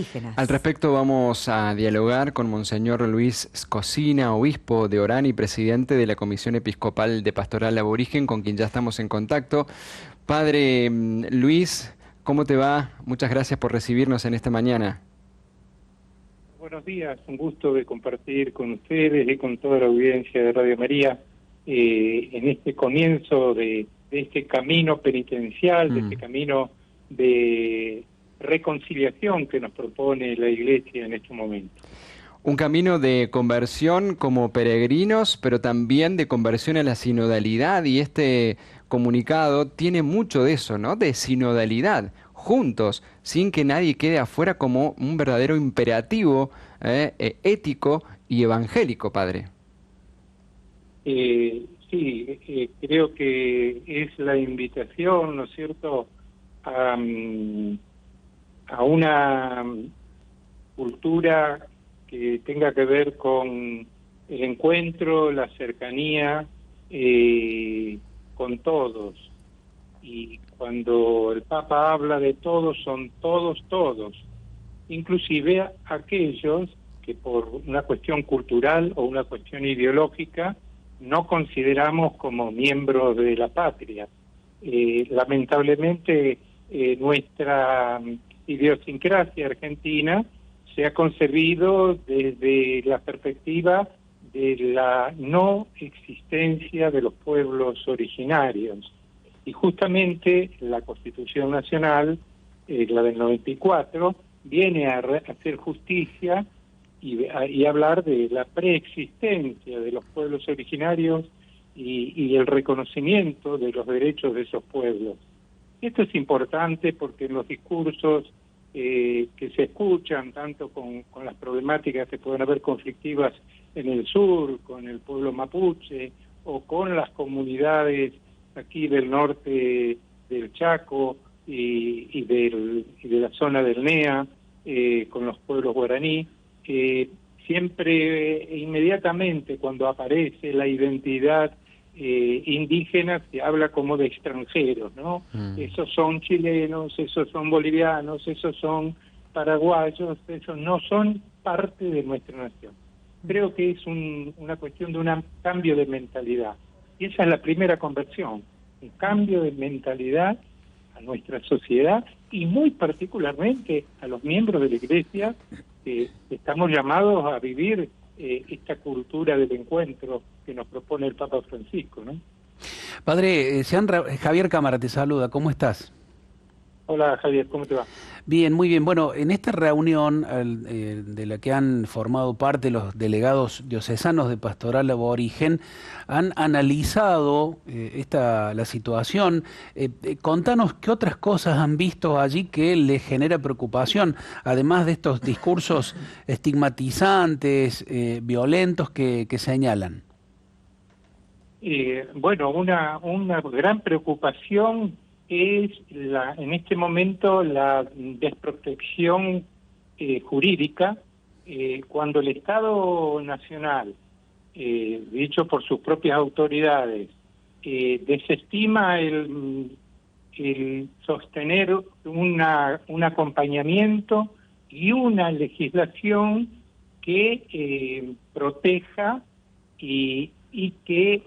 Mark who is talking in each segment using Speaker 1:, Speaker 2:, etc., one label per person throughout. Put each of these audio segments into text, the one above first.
Speaker 1: Al
Speaker 2: Indígenas.
Speaker 1: respecto vamos a dialogar con Monseñor Luis Scosina, obispo de Orán y presidente de la Comisión Episcopal de Pastoral Aborigen, con quien ya estamos en contacto. Padre Luis, ¿cómo te va? Muchas gracias por recibirnos en esta mañana.
Speaker 3: Buenos días, un gusto de compartir con ustedes y con toda la audiencia de Radio María en este comienzo de este camino penitencial, de este
Speaker 1: Mm.
Speaker 3: camino de reconciliación que nos propone la Iglesia en este momento.
Speaker 1: Un camino de conversión como peregrinos, pero también de conversión a la sinodalidad, y este comunicado tiene mucho de eso, ¿no? De sinodalidad, juntos, sin que nadie quede afuera, como un verdadero imperativo ético y evangélico, padre.
Speaker 3: Creo que es la invitación, ¿no es cierto?, a una cultura que tenga que ver con el encuentro, la cercanía con todos. Y cuando el Papa habla de todos, son todos, todos, inclusive aquellos que por una cuestión cultural o una cuestión ideológica no consideramos como miembros de la patria. Lamentablemente, nuestra idiosincrasia argentina se ha concebido desde la perspectiva de la no existencia de los pueblos originarios. Y justamente la Constitución Nacional, la del 94, viene a hacer justicia y hablar de la preexistencia de los pueblos originarios y el reconocimiento de los derechos de esos pueblos. Esto es importante porque en los discursos que se escuchan, tanto con las problemáticas que pueden haber conflictivas en el sur, con el pueblo mapuche, o con las comunidades aquí del norte del Chaco y de la zona del NEA, con los pueblos guaraní, siempre inmediatamente cuando aparece la identidad indígena se habla como de extranjeros, ¿no? Esos son chilenos, esos son bolivianos, esos son paraguayos, esos no son parte de nuestra nación. Creo que es una cuestión de un cambio de mentalidad. Y esa es la primera conversión, un cambio de mentalidad a nuestra sociedad y muy particularmente a los miembros de la Iglesia que estamos llamados a vivir esta cultura del encuentro que nos propone el Papa Francisco, ¿no?
Speaker 4: Padre, Javier Cámara te saluda, ¿cómo estás?
Speaker 3: Hola Javier, ¿cómo te va?
Speaker 4: Bien, muy bien. Bueno, en esta reunión de la que han formado parte los delegados diocesanos de Pastoral Aborigen, han analizado la situación. Contanos qué otras cosas han visto allí que les genera preocupación, además de estos discursos estigmatizantes, violentos que señalan.
Speaker 3: Bueno, una gran preocupación es en este momento la desprotección jurídica cuando el Estado Nacional, dicho por sus propias autoridades, desestima el sostener un acompañamiento y una legislación que proteja y que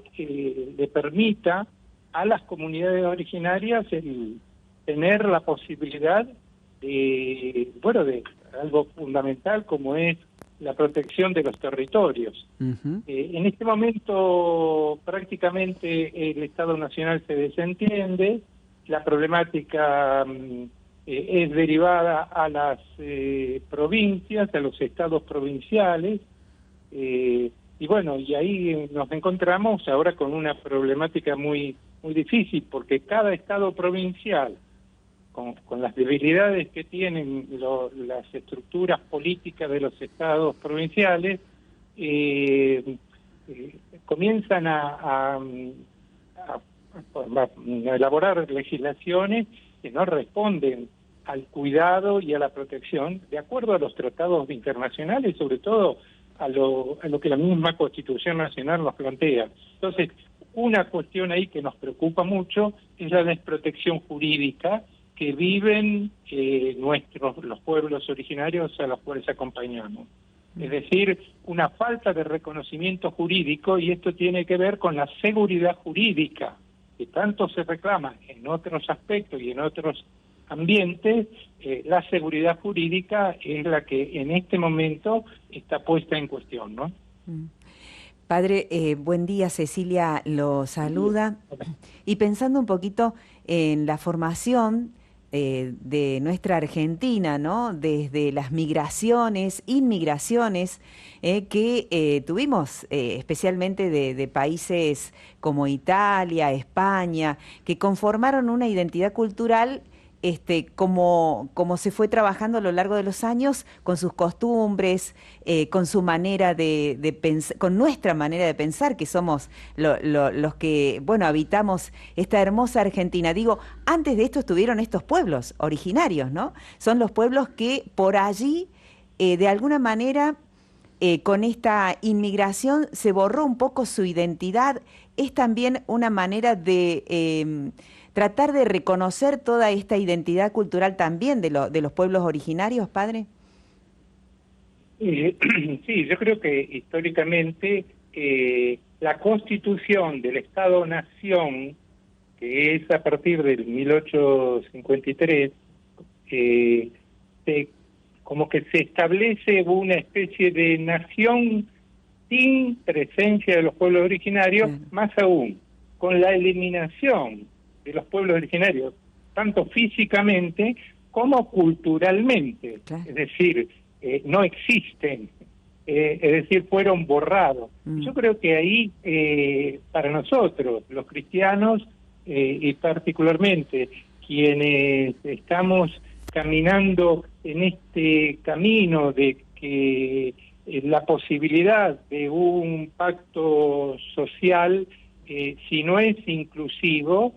Speaker 3: le permita a las comunidades originarias el tener la posibilidad de algo fundamental como es la protección de los territorios. En este momento prácticamente el Estado Nacional se desentiende, la problemática es derivada a las provincias, a los estados provinciales, y ahí nos encontramos ahora con una problemática muy difícil, porque cada estado provincial, con las debilidades que tienen las estructuras políticas de los estados provinciales, comienzan a elaborar legislaciones que no responden al cuidado y a la protección de acuerdo a los tratados internacionales, sobre todo a lo que la misma Constitución Nacional nos plantea. Entonces, una cuestión ahí que nos preocupa mucho es la desprotección jurídica que viven los pueblos originarios a los cuales acompañamos. Es decir, una falta de reconocimiento jurídico, y esto tiene que ver con la seguridad jurídica, que tanto se reclama en otros aspectos y en otros ambientes. La seguridad jurídica es la que en este momento está puesta en cuestión, ¿no?
Speaker 2: Padre, buen día, Cecilia lo saluda. Y pensando un poquito en la formación de nuestra Argentina, ¿no? Desde las migraciones, inmigraciones que tuvimos, especialmente de países como Italia, España, que conformaron una identidad cultural como se fue trabajando a lo largo de los años, con sus costumbres, con su manera de pensar, con nuestra manera de pensar, que somos los que, bueno, habitamos esta hermosa Argentina. Digo, antes de esto estuvieron estos pueblos originarios, ¿no? Son los pueblos que por allí, de alguna manera, con esta inmigración se borró un poco su identidad. Es también una manera de tratar de reconocer toda esta identidad cultural también de los pueblos originarios, padre.
Speaker 3: Sí, yo creo que históricamente la constitución del Estado-Nación, que es a partir del 1853, como que se establece una especie de nación sin presencia de los pueblos originarios, más aún, con la eliminación de los pueblos originarios, tanto físicamente como culturalmente. Claro. Es decir, no existen, es decir, fueron borrados. Yo creo que ahí, para nosotros, los cristianos, y particularmente quienes estamos caminando en este camino de que la posibilidad de un pacto social, si no es inclusivo,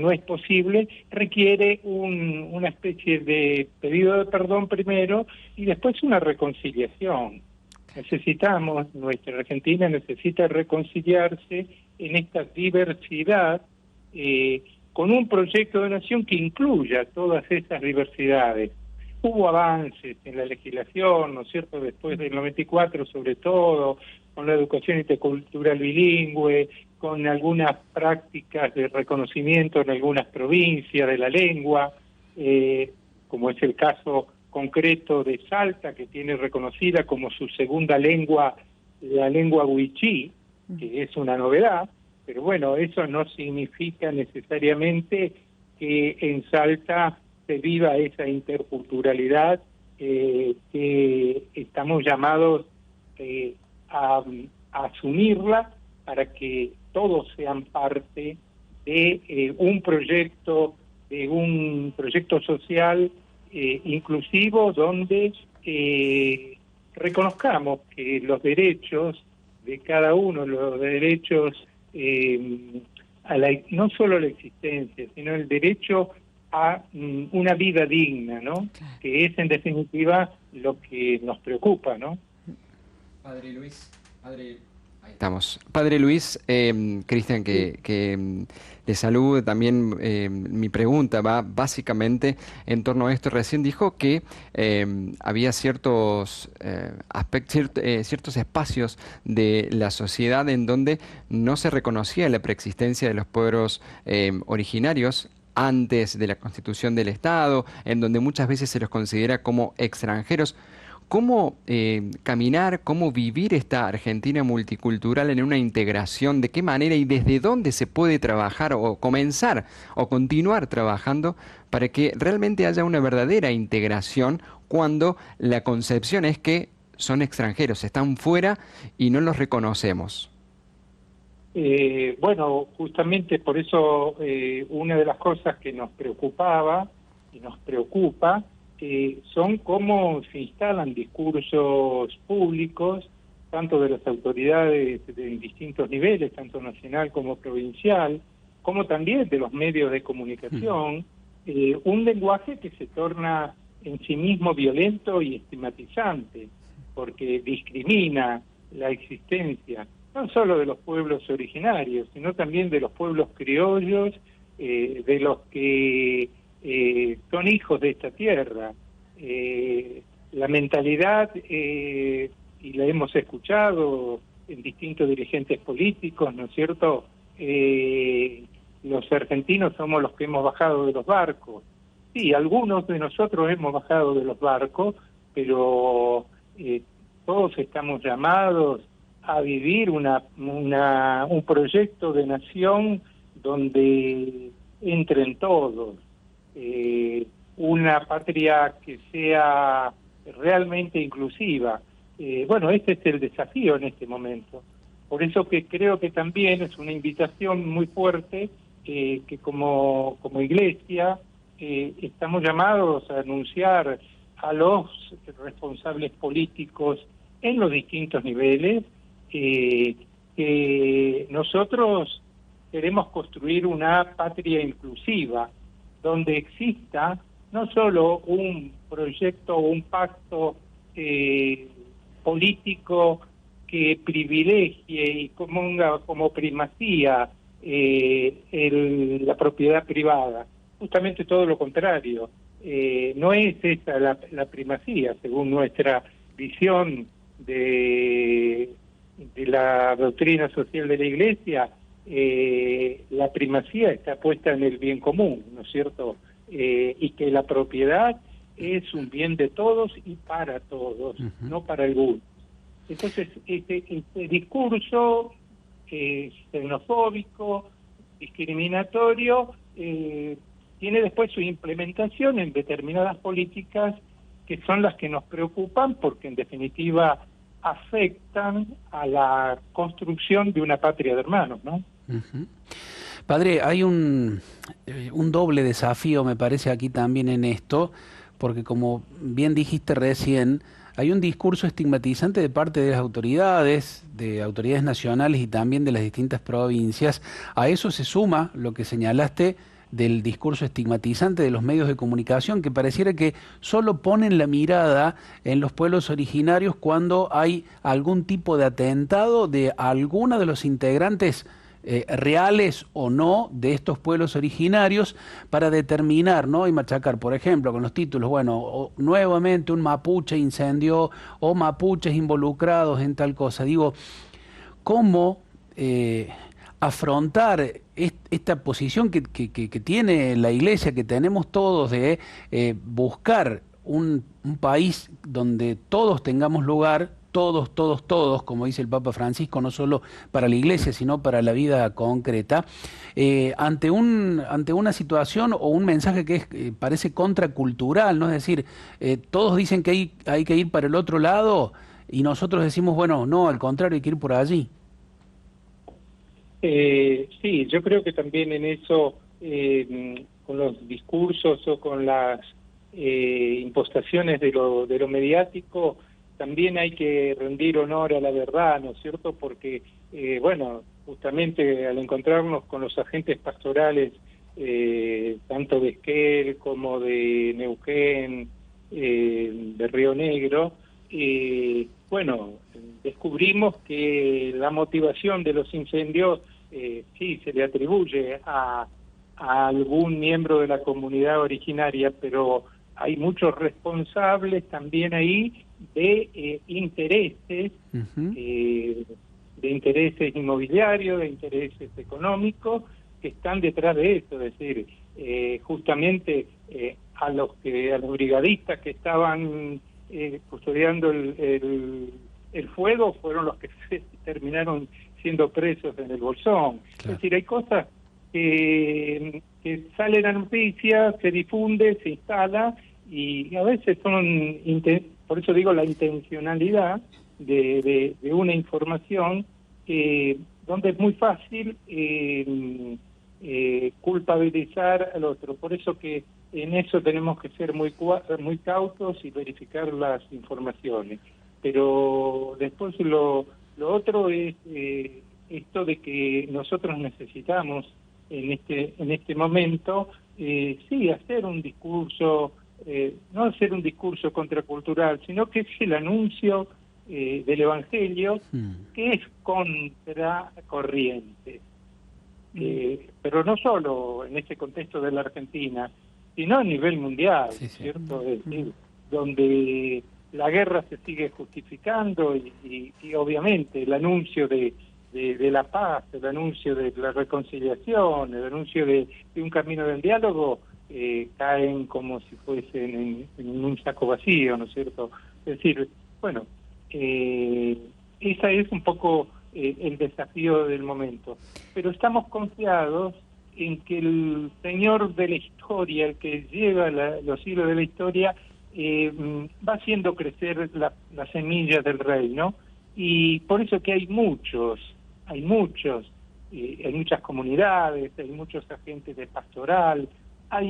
Speaker 3: no es posible, requiere una especie de pedido de perdón primero y después una reconciliación. Necesitamos, nuestra Argentina necesita reconciliarse en esta diversidad, con un proyecto de nación que incluya todas esas diversidades. Hubo avances en la legislación, ¿no es cierto?, después del 94, sobre todo, con la educación intercultural bilingüe, con algunas prácticas de reconocimiento en algunas provincias de la lengua, como es el caso concreto de Salta, que tiene reconocida como su segunda lengua la lengua wichí, que es una novedad, pero bueno, eso no significa necesariamente que en Salta se viva esa interculturalidad que estamos llamados a asumirla para que todos sean parte de un proyecto social inclusivo, donde reconozcamos que los derechos de cada uno, los derechos no solo a la existencia, sino el derecho a una vida digna, ¿no? Claro. Que es en definitiva lo que nos preocupa, ¿no?
Speaker 1: Padre Luis, ahí estamos. Padre Luis, Cristian, que le salude también. Mi pregunta va básicamente en torno a esto. Recién dijo que había ciertos ciertos espacios de la sociedad en donde no se reconocía la preexistencia de los pueblos originarios antes de la constitución del Estado, en donde muchas veces se los considera como extranjeros. ¿Cómo caminar, cómo vivir esta Argentina multicultural en una integración? ¿De qué manera y desde dónde se puede trabajar o comenzar o continuar trabajando para que realmente haya una verdadera integración cuando la concepción es que son extranjeros, están fuera y no los reconocemos?
Speaker 3: Bueno, justamente por eso una de las cosas que nos preocupaba y nos preocupa son cómo se instalan discursos públicos, tanto de las autoridades de distintos niveles, tanto nacional como provincial, como también de los medios de comunicación, un lenguaje que se torna en sí mismo violento y estigmatizante, porque discrimina la existencia no solo de los pueblos originarios, sino también de los pueblos criollos, de los que son hijos de esta tierra. La mentalidad, y la hemos escuchado en distintos dirigentes políticos, ¿no es cierto? Los argentinos somos los que hemos bajado de los barcos. Sí, algunos de nosotros hemos bajado de los barcos, pero todos estamos llamados a vivir un proyecto de nación donde entren todos, una patria que sea realmente inclusiva. Bueno, este es el desafío en este momento. Por eso que creo que también es una invitación muy fuerte que como Iglesia estamos llamados a anunciar a los responsables políticos en los distintos niveles que nosotros queremos construir una patria inclusiva donde exista no solo un proyecto o un pacto político que privilegie y ponga como primacía la propiedad privada. Justamente todo lo contrario. No es esa la primacía, según nuestra visión de la doctrina social de la Iglesia. La primacía está puesta en el bien común, ¿no es cierto? Y que la propiedad es un bien de todos y para todos, no para algunos. Entonces, este discurso xenofóbico, discriminatorio, tiene después su implementación en determinadas políticas que son las que nos preocupan porque en definitiva afectan a la construcción de una patria de hermanos, ¿no?
Speaker 4: Padre, hay un doble desafío, me parece, aquí también en esto, porque como bien dijiste recién, hay un discurso estigmatizante de parte de las autoridades nacionales y también de las distintas provincias. A eso se suma lo que señalaste del discurso estigmatizante de los medios de comunicación, que pareciera que solo ponen la mirada en los pueblos originarios cuando hay algún tipo de atentado de alguna de los integrantes reales o no de estos pueblos originarios para determinar, ¿no? Y machacar, por ejemplo, con los títulos, bueno, nuevamente un mapuche incendió o mapuches involucrados en tal cosa. Digo, ¿cómo afrontar esta posición que tiene la Iglesia, que tenemos todos de buscar un país donde todos tengamos lugar, todos, como dice el Papa Francisco, no solo para la Iglesia, sino para la vida concreta, ante una situación o un mensaje que parece contracultural, ¿no? Es decir, todos dicen que hay que ir para el otro lado y nosotros decimos, bueno, no, al contrario, hay que ir por allí.
Speaker 3: Sí, yo creo que también en eso, con los discursos o con las impostaciones de lo mediático, también hay que rendir honor a la verdad, ¿no es cierto? Porque, bueno, justamente al encontrarnos con los agentes pastorales, tanto de Esquel como de Neuquén, de Río Negro, bueno, descubrimos que la motivación de los incendios sí se le atribuye a algún miembro de la comunidad originaria, pero hay muchos responsables también ahí de intereses, de intereses inmobiliarios, de intereses económicos que están detrás de esto. Es decir, justamente a los brigadistas que estaban custodiando el fuego fueron los que terminaron siendo presos en el Bolsón. Claro. Es decir, hay cosas que salen a noticias, se difunde, se instala, y a veces son, por eso digo la intencionalidad de una información donde es muy fácil culpabilizar al otro. Por eso que en eso tenemos que ser muy cautos y verificar las informaciones. Pero después lo otro es esto de que nosotros necesitamos en este momento sí hacer un discurso, no hacer un discurso contracultural, sino que es el anuncio del Evangelio que es contracorriente. Pero no solo en este contexto de la Argentina, sino a nivel mundial,
Speaker 4: Sí, sí.
Speaker 3: ¿cierto? Es decir, donde la guerra se sigue justificando y obviamente el anuncio de la paz, el anuncio de la reconciliación, el anuncio de un camino del diálogo, caen como si fuesen en un saco vacío, ¿no es cierto? Es decir, bueno, esa es un poco el desafío del momento. Pero estamos confiados en que el señor de la historia, el que lleva los hilos de la historia, va haciendo crecer las semillas del reino, y por eso que hay muchas comunidades, hay muchos agentes de pastoral, hay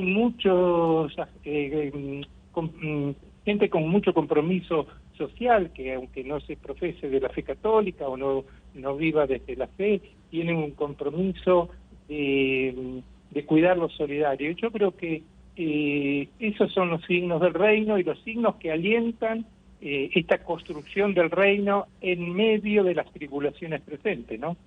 Speaker 3: gente con mucho compromiso social, que aunque no se profese de la fe católica o no viva desde la fe, tienen un compromiso de cuidar lo solidario. Yo creo que esos son los signos del reino y los signos que alientan esta construcción del reino en medio de las tribulaciones presentes, ¿no?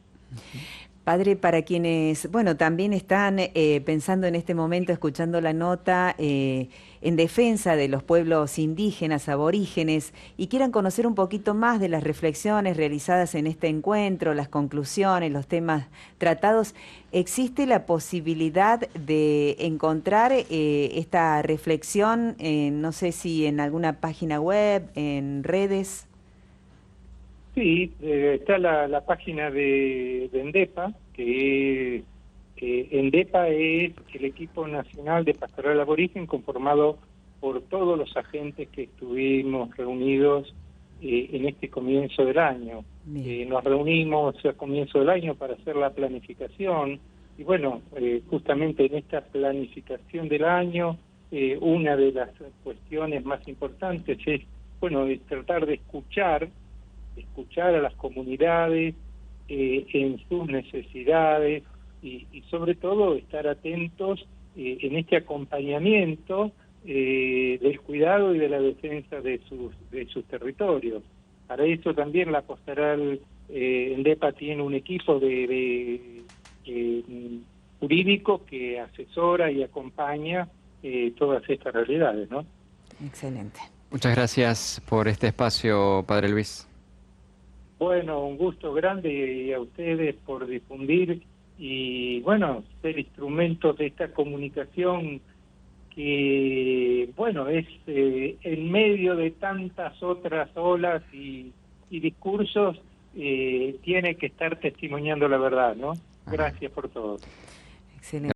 Speaker 2: Padre, para quienes, bueno, también están pensando en este momento, escuchando la nota, en defensa de los pueblos indígenas, aborígenes, y quieran conocer un poquito más de las reflexiones realizadas en este encuentro, las conclusiones, los temas tratados, ¿existe la posibilidad de encontrar esta reflexión, no sé si en alguna página web, en redes?
Speaker 3: Sí, está la página de ENDEPA, que ENDEPA es el equipo nacional de pastoral aborigen, conformado por todos los agentes que estuvimos reunidos en este comienzo del año. Nos reunimos a comienzo del año para hacer la planificación, y bueno, justamente en esta planificación del año, una de las cuestiones más importantes es, bueno, es tratar de escuchar a las comunidades en sus necesidades y sobre todo estar atentos en este acompañamiento del cuidado y de la defensa de sus territorios. Para eso también la pastoral ENDEPA tiene un equipo de jurídico que asesora y acompaña todas estas realidades, ¿no?
Speaker 2: Excelente.
Speaker 1: Muchas gracias por este espacio, Padre Luis.
Speaker 3: Bueno, un gusto grande, y a ustedes por difundir y, bueno, ser instrumentos de esta comunicación que, bueno, es en medio de tantas otras olas y discursos, tiene que estar testimoniando la verdad, ¿no? Gracias por todo.
Speaker 2: Excelente.